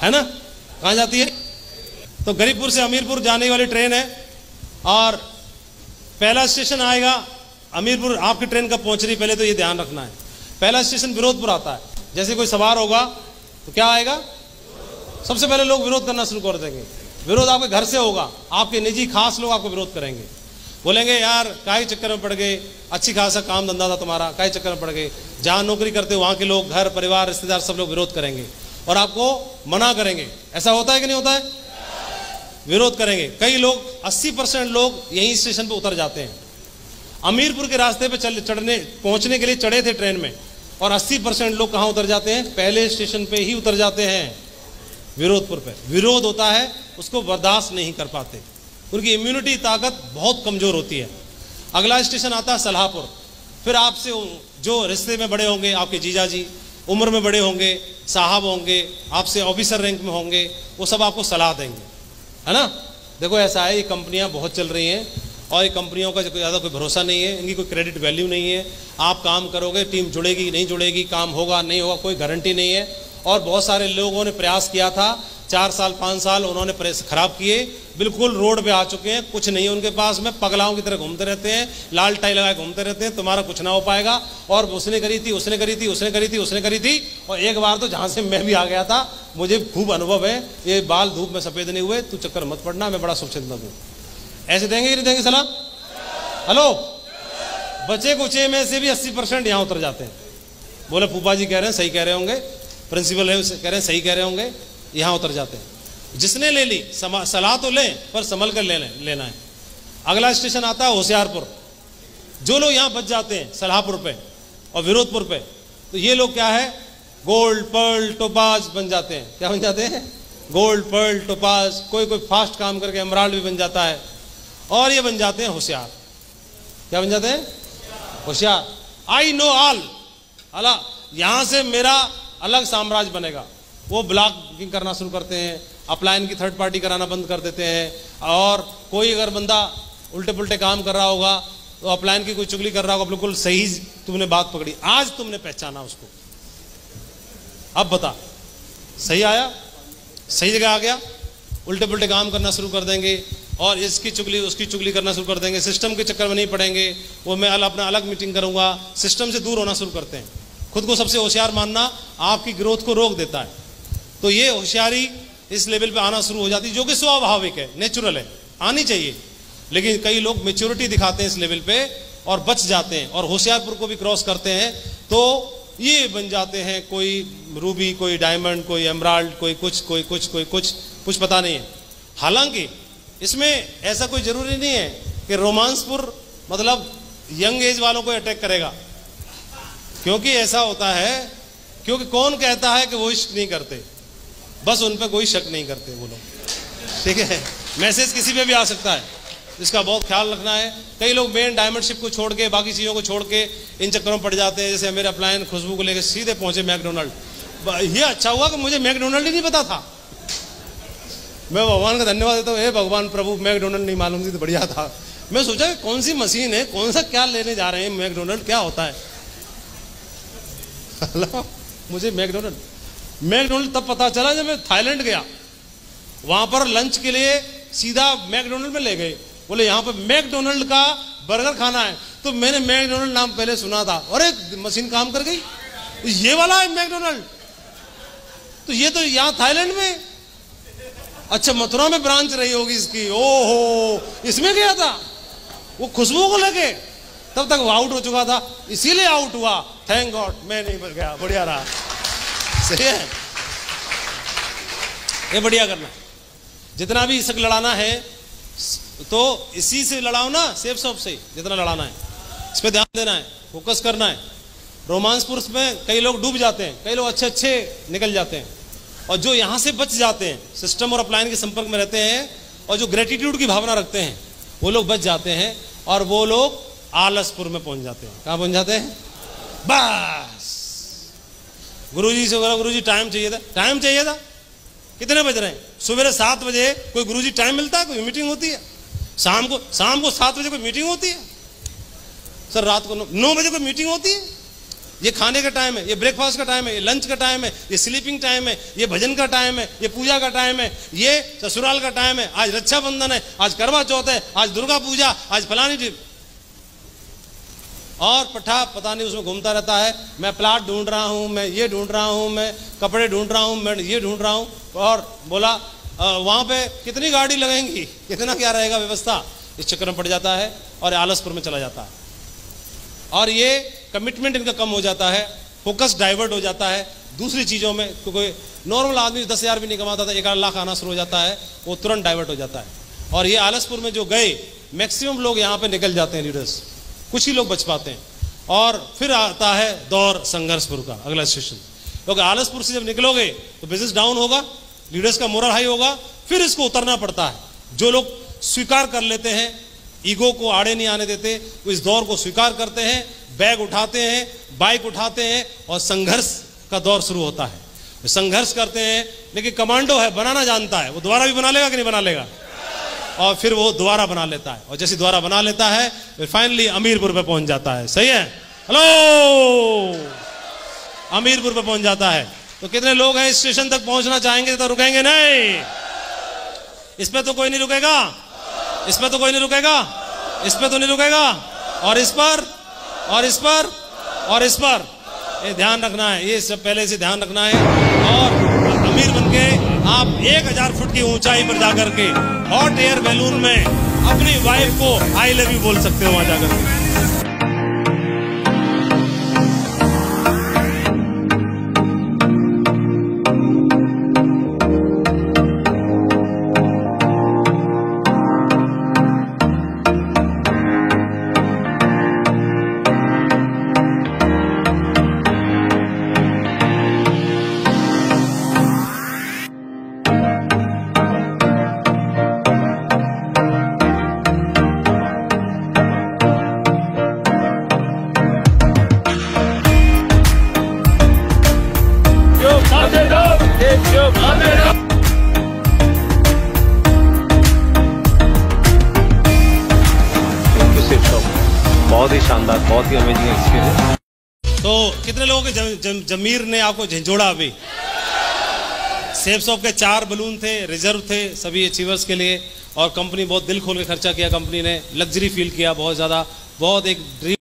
है ना? कहाँ जाती है? तो गरीबपुर से अमीरपुर जाने वाली ट्रेन है और पहला स्टेशन आएगा अमीरपुर। आपकी ट्रेन कब पहुंच रही पहले तो ये ध्यान रखना है। पहला स्टेशन विरोधपुर आता है। जैसे कोई सवार होगा तो क्या आएगा? सबसे पहले लोग विरोध करना शुरू कर देंगे। विरोध आपके घर से होगा, आपके निजी खास लोग आपको विरोध करेंगे, बोलेंगे यार काहे चक्कर में पड़ गए, अच्छी खासा काम धंधा था तुम्हारा, काहे चक्कर में पड़ गए। जहां नौकरी करते हो वहां के लोग, घर परिवार रिश्तेदार सब लोग विरोध करेंगे और आपको मना करेंगे। ऐसा होता है कि नहीं होता है? विरोध करेंगे। कई लोग 80% लोग यहीं स्टेशन पे उतर जाते हैं। अमीरपुर के रास्ते पे पहुंचने के लिए चढ़े थे ट्रेन में और 80% लोग कहां उतर जाते हैं? पहले स्टेशन पे ही उतर जाते हैं, विरोधपुर पे। विरोध होता है उसको बर्दाश्त नहीं कर पाते, उनकी इम्यूनिटी ताकत बहुत कमजोर होती है। अगला स्टेशन आता है सलाहपुर। फिर आपसे जो रिश्ते में बड़े होंगे, आपके जीजा जी उम्र में बड़े होंगे, साहब होंगे, आपसे ऑफिसर रैंक में होंगे, वो सब आपको सलाह देंगे, है ना? देखो ऐसा है, ये कंपनियां बहुत चल रही हैं और ये कंपनियों का ज़्यादा कोई भरोसा नहीं है, इनकी कोई क्रेडिट वैल्यू नहीं है। आप काम करोगे, टीम जुड़ेगी नहीं जुड़ेगी, काम होगा नहीं होगा, कोई गारंटी नहीं है। और बहुत सारे लोगों ने प्रयास किया था, 4 साल 5 साल उन्होंने प्रेस खराब किए, बिल्कुल रोड पे आ चुके हैं, कुछ नहीं है उनके पास में, पगलाओं की तरह घूमते रहते हैं, लाल टाई लगाए घूमते रहते हैं, तुम्हारा कुछ ना हो पाएगा। और उसने करी थी, उसने करी थी, उसने करी थी, उसने करी थी। और एक बार तो जहां से मैं भी आ गया था, मुझे खूब अनुभव है, ये बाल धूप में सफेद नहीं हुए, तू चक्कर मत पड़ना, मैं बड़ा शुभचिंतक हूँ। ऐसे देंगे कि नहीं देंगे सलाह? हेलो, बचे कुचे में से भी 80% यहाँ उतर जाते हैं। बोले फूफा जी कह रहे हैं सही कह रहे होंगे, प्रिंसिपल है कह रहे हैं सही कह रहे होंगे, यहाँ उतर जाते हैं। जिसने ले ली सलाह तो लें पर संभल कर लेना है। अगला स्टेशन आता है होशियारपुर। जो लोग यहाँ बच जाते हैं सलाहपुर पे और विरोधपुर पे, तो ये लोग क्या है? गोल्ड पर्ल टोपाज बन जाते हैं। क्या बन जाते हैं? Gold pearl topaz. कोई फास्ट काम करके एमराल्ड भी बन जाता है। और ये बन जाते हैं होशियार। क्या बन जाते हैं? होशियार। आई नो ऑल, अला यहां से मेरा अलग साम्राज्य बनेगा। वो ब्लॉकिंग करना शुरू करते हैं, अपलाइन की थर्ड पार्टी कराना बंद कर देते हैं। और कोई अगर बंदा उल्टे पुल्टे काम कर रहा होगा तो अपलाइन की कोई चुगली कर रहा होगा, बिल्कुल सही तुमने बात पकड़ी, आज तुमने पहचाना उसको, अब बता सही आया, सही जगह आ गया। उल्टे पुल्टे काम करना शुरू कर देंगे और इसकी चुगली उसकी चुगली करना शुरू कर देंगे। सिस्टम के चक्कर में नहीं पड़ेंगे, वो मैं अपना अलग मीटिंग करूंगा, सिस्टम से दूर होना शुरू करते हैं। खुद को सबसे होशियार मानना आपकी ग्रोथ को रोक देता है। तो ये होशियारी इस लेवल पे आना शुरू हो जाती है, जो कि स्वाभाविक है, नेचुरल है, आनी चाहिए। लेकिन कई लोग मेच्योरिटी दिखाते हैं इस लेवल पे और बच जाते हैं और होशियारपुर को भी क्रॉस करते हैं, तो ये बन जाते हैं कोई रूबी, कोई डायमंड, कोई एमराल्ड, कोई कुछ, कोई कुछ, कोई कुछ पता नहीं है। हालांकि इसमें ऐसा कोई जरूरी नहीं है कि रोमांसपुर मतलब यंग एज वालों को अटैक करेगा, क्योंकि ऐसा होता है, क्योंकि कौन कहता है कि वो इश्क नहीं करते, बस उन पर कोई शक नहीं करते वो लोग, ठीक है। मैसेज किसी पे भी आ सकता है, इसका बहुत ख्याल रखना है। कई लोग मेन डायमंडशिप को छोड़ के, बाकी चीज़ों को छोड़ के इन चक्करों में पड़ जाते हैं। जैसे मेरे अपलायन खुशबू को लेकर सीधे पहुंचे मैकडोनल्ड। ये अच्छा हुआ कि मुझे मैकडोनल्ड ही नहीं पता था। मैं भगवान का धन्यवाद देता हूँ, हे भगवान प्रभु, मैकडोनल्ड नहीं मालूम थी तो बढ़िया था। मैं सोचा कि कौन सी मशीन है, कौन सा क्या लेने जा रहे हैं, मैकडोनल्ड क्या होता है। मुझे मैकडोनल्ड तब पता चला जब मैं थाईलैंड गया, वहां पर लंच के लिए सीधा मैकडोनल्ड में ले गए। बोले यहाँ पर मैकडोनल्ड का बर्गर खाना है, तो मैंने मैकडोनल्ड नाम पहले सुना था, और एक मशीन काम कर गई, ये वाला है मैकडोनल्ड, तो ये तो यहाँ थाईलैंड में, अच्छा मथुरा में ब्रांच रही होगी इसकी, ओहो इसमें गया था वो खुशबू को लेके, तब तक वो आउट हो चुका था, इसीलिए आउट हुआ। थैंक गॉड मैं नहीं बच गया, बढ़िया रहा। सही है, ये बढ़िया करना। जितना भी इसक लड़ाना है तो इसी से लड़ाओ ना, सेफ शॉप से जितना लड़ाना है, इस पे ध्यान देना है, फोकस करना है। रोमांसपुर में कई लोग डूब जाते हैं, कई लोग अच्छे अच्छे निकल जाते हैं, और जो यहाँ से बच जाते हैं, सिस्टम और अपलाइन के संपर्क में रहते हैं और जो ग्रेटिट्यूड की भावना रखते हैं, वो लोग बच जाते हैं और वो लोग आलसपुर में पहुंच जाते हैं। कहाँ पहुंच जाते हैं? बस गुरुजी से बोला, गुरुजी टाइम चाहिए था। टाइम चाहिए था? कितने बज रहे हैं? सुबह 7 बजे कोई गुरुजी टाइम मिलता है? कोई मीटिंग होती है? शाम को 7 बजे कोई मीटिंग होती है? सर रात को 9 बजे कोई मीटिंग होती है? ये खाने का टाइम है, ये ब्रेकफास्ट का टाइम है, ये लंच का टाइम है, ये स्लीपिंग टाइम है, ये भजन का टाइम है, ये पूजा का टाइम है, ये ससुराल का टाइम है, आज रक्षाबंधन है, आज करवा चौथ है, आज दुर्गा पूजा, आज फलानी जी। और पता नहीं उसमें घूमता रहता है, मैं प्लाट ढूंढ रहा हूं, मैं ये ढूंढ रहा हूं, मैं कपड़े ढूंढ रहा हूं, मैं ये ढूंढ रहा हूं। और बोला वहां पे कितनी गाड़ी लगेंगी, कितना क्या रहेगा व्यवस्था, इस चक्कर में पड़ जाता है और आलसपुर में चला जाता है। और ये कमिटमेंट इनका कम हो जाता है, फोकस डाइवर्ट हो जाता है दूसरी चीज़ों में। क्योंकि नॉर्मल आदमी 10,000 भी नहीं कमाता था, 1 लाख आना शुरू हो जाता है, वो तुरंत डाइवर्ट हो जाता है। और ये आलसपुर में जो गए, मैक्सिमम लोग यहाँ पे निकल जाते हैं लीडर्स, कुछ ही लोग बच पाते हैं। और फिर आता है दौर संघर्षपुर का अगला स्टेशन, क्योंकि आलसपुर से जब निकलोगे तो बिजनेस डाउन होगा, लीडर्स का मोरल हाई होगा, फिर इसको उतरना पड़ता है। जो लोग स्वीकार कर लेते हैं, ईगो को आड़े नहीं आने देते, वो इस दौर को स्वीकार करते हैं, बैग उठाते हैं, बाइक उठाते हैं और संघर्ष का दौर शुरू होता है। संघर्ष करते हैं, लेकिन कमांडो है, बनाना जानता है, वो दोबारा भी बना लेगा कि नहीं बना लेगा, और फिर वो दोबारा बना लेता है। और जैसे दोबारा बना लेता है फिर फाइनली अमीरपुर पे पहुंच जाता है। सही है, हेलो, अमीरपुर पे पहुंच जाता है। तो कितने लोग हैं इस स्टेशन तक पहुंचना चाहेंगे तो रुकेंगे नहीं? इस पे तो कोई नहीं रुकेगा, इस पे तो कोई नहीं रुकेगा, इस पे तो नहीं रुकेगा, और इस पर, और इस पर, और इस पर, ये ध्यान रखना है, ये सब पहले से ध्यान रखना है। और अमीर बनके आप 1000 फुट की ऊंचाई पर जाकर के हॉट एयर बैलून में अपनी वाइफ को आई लव यू बोल सकते हो वहां जाकर के। बहुत ही शानदार, बहुत ही अमेजिंग एक्सपीरियंस। तो कितने लोगों के जमीर ने आपको झंझोड़ा? अभी सेफ शॉप के 4 बलून थे, रिजर्व थे सभी अचीवर्स के लिए, और कंपनी बहुत दिल खोल के खर्चा किया, कंपनी ने लग्जरी फील किया बहुत ज़्यादा, बहुत एक ड्रीम